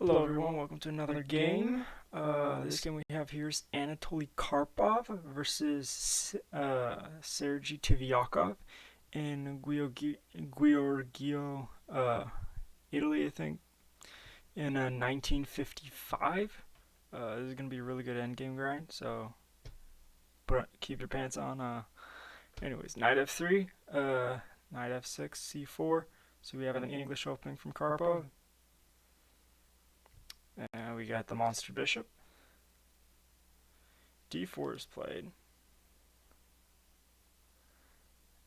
Hello everyone, welcome to another game. This game we have here is Anatoly Karpov versus Sergey Tivyakov in Giorgio, Italy, I think, in 1955. This is going to be a really good endgame grind, so keep your pants on. Anyways, knight f3, knight f6, c4. So we have an English opening from Karpov. And we got the monster bishop. d4 is played.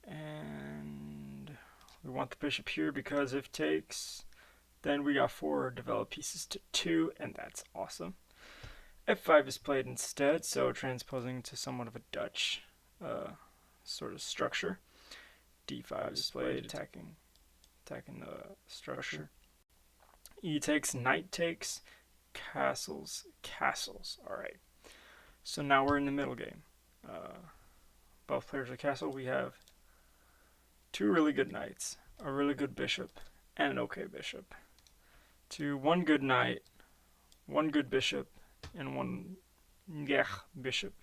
And we want the bishop here because if takes, then we got 4 developed pieces to 2, and that's awesome. f5 is played instead, so transposing to somewhat of a Dutch sort of structure. d5 is played, attacking the structure. E takes, knight takes, castles. Alright. So now we're in the middle game. Both players are castle. We have 2 really good knights, a really good bishop, and an okay bishop. One good knight, 1 good bishop, and 1 bishop.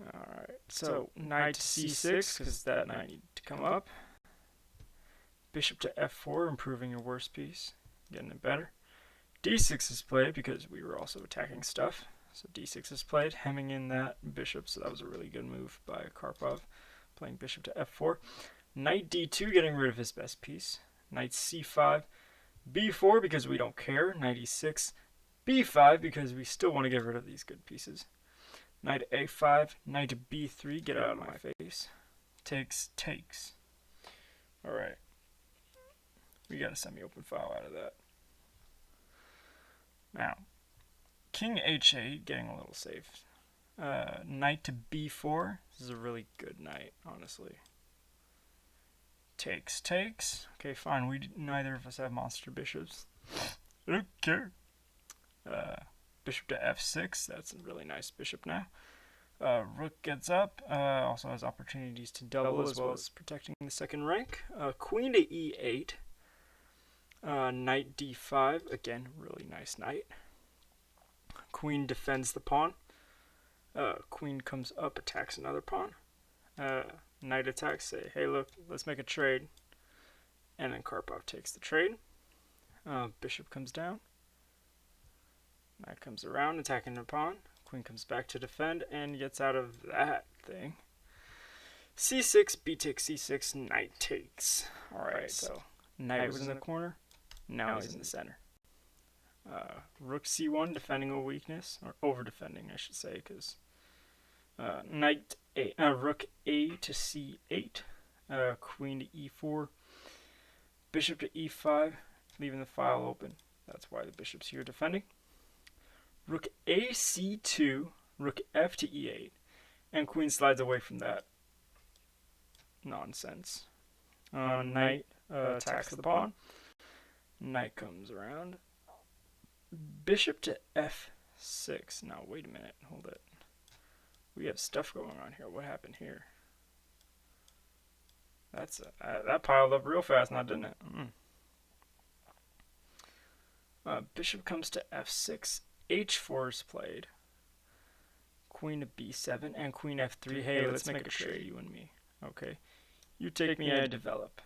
Alright, so knight to c6, because that knight needs to come up. Bishop to f4, improving your worst piece, getting it better. d6 is played because we were also attacking stuff. So d6 is played, hemming in that bishop, so that was a really good move by Karpov, playing bishop to f4. Knight d2, getting rid of his best piece. Knight c5, b4 because we don't care. Knight e6, b5 because we still want to get rid of these good pieces. Knight a5, knight to b3, get out of my face. Takes. Alright. We got a semi-open file out of that. Now, king h8, getting a little safe. Knight to b4. This is a really good knight, honestly. Takes. Okay, fine. Neither of us have monster bishops. Okay. Bishop to f6. That's a really nice bishop now. Rook gets up. Also has opportunities to double as well as protecting the second rank. Queen to e8. Knight d5. Again, really nice knight. Queen defends the pawn. Queen comes up, attacks another pawn. Knight attacks, say, hey look, let's make a trade. And then Karpov takes the trade. Bishop comes down. Knight comes around, attacking the pawn. Queen comes back to defend and gets out of that thing. c6, b takes c6, knight takes. Alright, so knight was in the corner. Now he's in the center. Rook c1, defending a weakness, or over defending, I should say, because rook a to c8, queen to e4, bishop to e5, leaving the file open. That's why the bishop's here defending. Rook a c2, rook f to e8, and queen slides away from that nonsense. Knight attacks the pawn. Knight comes around. Bishop to f6. Now, wait a minute. Hold it. We have stuff going on here. What happened here? That piled up real fast now, didn't it? Bishop comes to f6. h4 is played. Queen to b7 and queen f3. Hey, let's make a trade, you and me. Okay. You take me, I develop.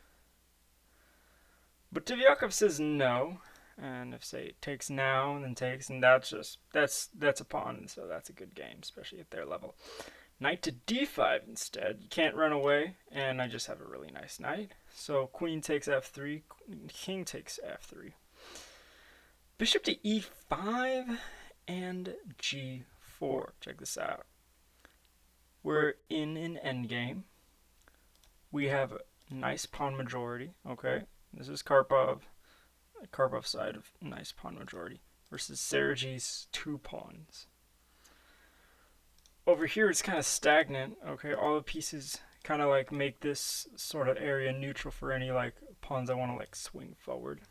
But Tivyakov says no. And if, say, it takes now and then takes, and that's a pawn, so that's a good game, especially at their level. Knight to d5 instead. You can't run away, and I just have a really nice knight. So queen takes f3, king takes f3. Bishop to e5 and g4. Check this out. We're in an endgame. We have a nice pawn majority, okay? This is Karpov's side of nice pawn majority versus Sergey's 2 pawns. Over here it's kind of stagnant, okay? All the pieces kind of like make this sort of area neutral for any like pawns I want to like swing forward.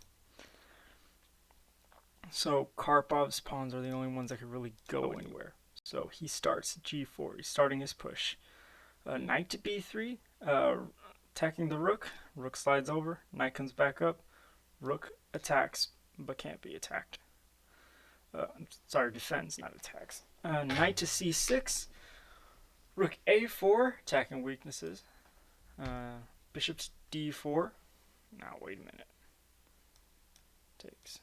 So Karpov's pawns are the only ones that can really go anywhere. So he starts g4. He's starting his push. Knight to b3, attacking the rook. Rook slides over. Knight comes back up. Rook attacks but can't be attacked. Sorry, defends, not attacks. Knight to c6. Rook a4, attacking weaknesses. Bishop to d4. Now, wait a minute. Takes.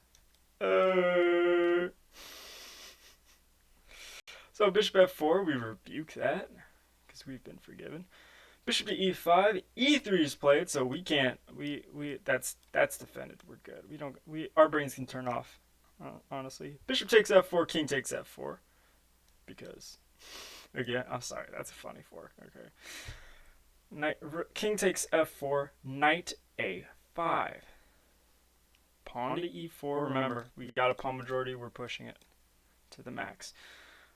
So bishop f4, we rebuke that because we've been forgiven. Bishop to e5, e3 is played, so we can't. That's defended. We're good. Our brains can turn off. Honestly, bishop takes f4, king takes f4, because again, I'm sorry, that's a funny fork. Okay. King takes f4, knight a5. Pawn to e4. Remember, we got a pawn majority. We're pushing it to the max.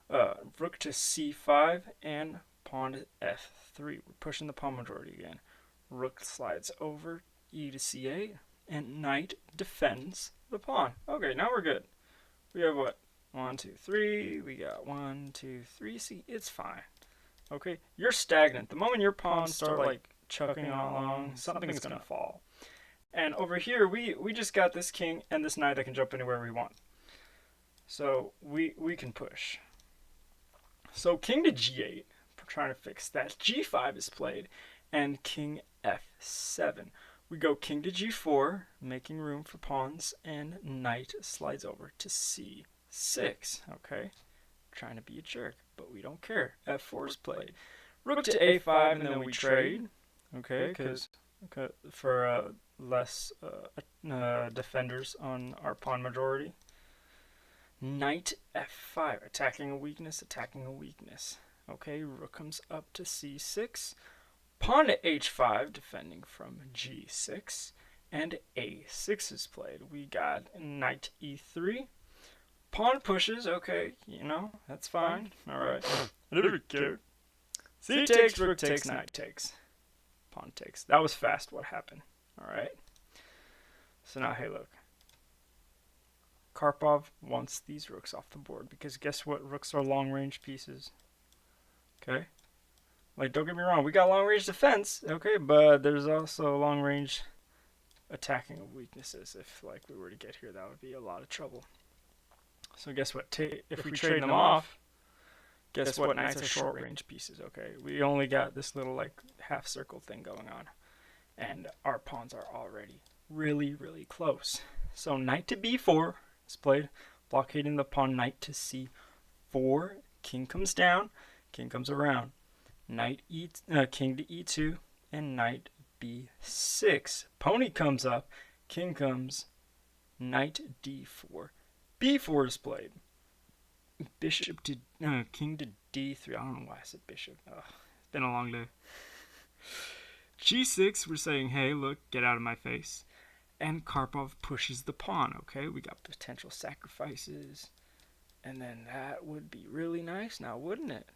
Rook to c5 and pawn to f3. We're pushing the pawn majority again. Rook slides over, e to c8, and knight defends the pawn. Okay, now we're good. We have what? 1, 2, 3. We got 1, 2, 3. See, it's fine. Okay, you're stagnant. The moment your pawns start like chucking along, something's gonna fall. And over here, we just got this king and this knight that can jump anywhere we want. So we can push. So king to g8, we're trying to fix that. g5 is played, and king f7. We go king to g4, making room for pawns, and knight slides over to c6. Okay, trying to be a jerk, but we don't care. f4 is played. Rook to a5, and then we trade. Okay, because for less defenders on our pawn majority. Knight f5, attacking a weakness, attacking a weakness. Okay, rook comes up to c6. Pawn to h5, defending from g6. And a6 is played. We got knight e3. Pawn pushes, okay, that's fine. Alright. I never cared. C takes, rook takes, knight takes. Pawn takes. That was fast what happened. Alright. So now, hey, look. Karpov wants these rooks off the board because guess what? Rooks are long-range pieces. Okay? Like, don't get me wrong. We got long-range defense, okay? But there's also long-range attacking of weaknesses. If, like, we were to get here, that would be a lot of trouble. So guess what? If we trade them off, guess what? Knights are short-range pieces, okay? We only got this little, like, half-circle thing going on. And our pawns are already really, really close. So knight to b4 is played, blockading the pawn. Knight to c4. King comes down, king comes around. King to e2, and knight b6. Pony comes up, king comes, knight d4. b4 is played. Bishop to king to d3. I don't know why I said bishop. It's been a long day. g6, we're saying, hey, look, get out of my face. And Karpov pushes the pawn, okay? We got potential sacrifices. And then that would be really nice now, wouldn't it?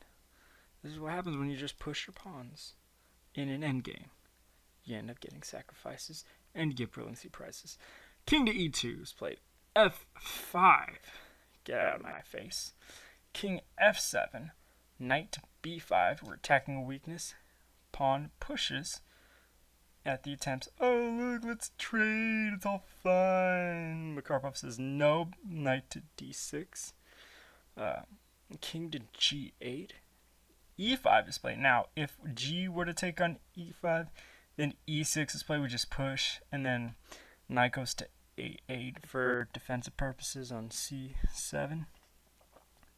This is what happens when you just push your pawns in an endgame. You end up getting sacrifices and you get brilliancy prizes. King to e2 is played. f5. Get out of my face. King f7. Knight to b5. We're attacking a weakness. Pawn pushes. At the attempts, oh look, let's trade, it's all fine. Karpov says no. Knight to d6. King to g8. e5 is played. Now, if g were to take on e5, then e6 is played. We just push, and then knight goes to a8 for defensive purposes on c7.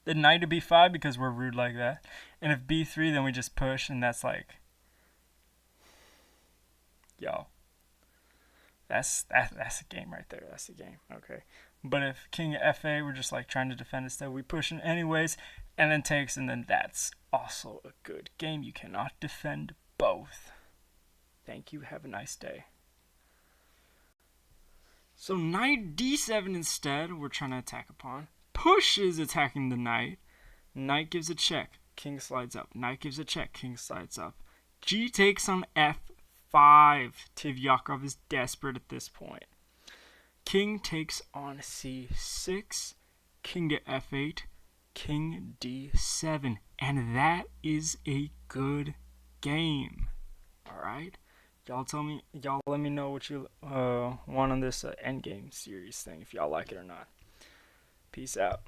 Then knight to b5 because we're rude like that. And if b3, then we just push, and that's like, yo, that's a game right there. That's the game. Okay. But if king fa, we're just like trying to defend instead. We push in anyways, and then takes, and then that's also a good game. You cannot defend both. Thank you. Have a nice day. So knight d7 instead. We're trying to attack a pawn. Push is attacking the knight. Knight gives a check. King slides up. Knight gives a check. King slides up. G takes on f5. Tivyakov is desperate at this point. King takes on c6. King to f8. King d7. And that is a good game. Alright? Y'all let me know what you want on this endgame series thing, if y'all like it or not. Peace out.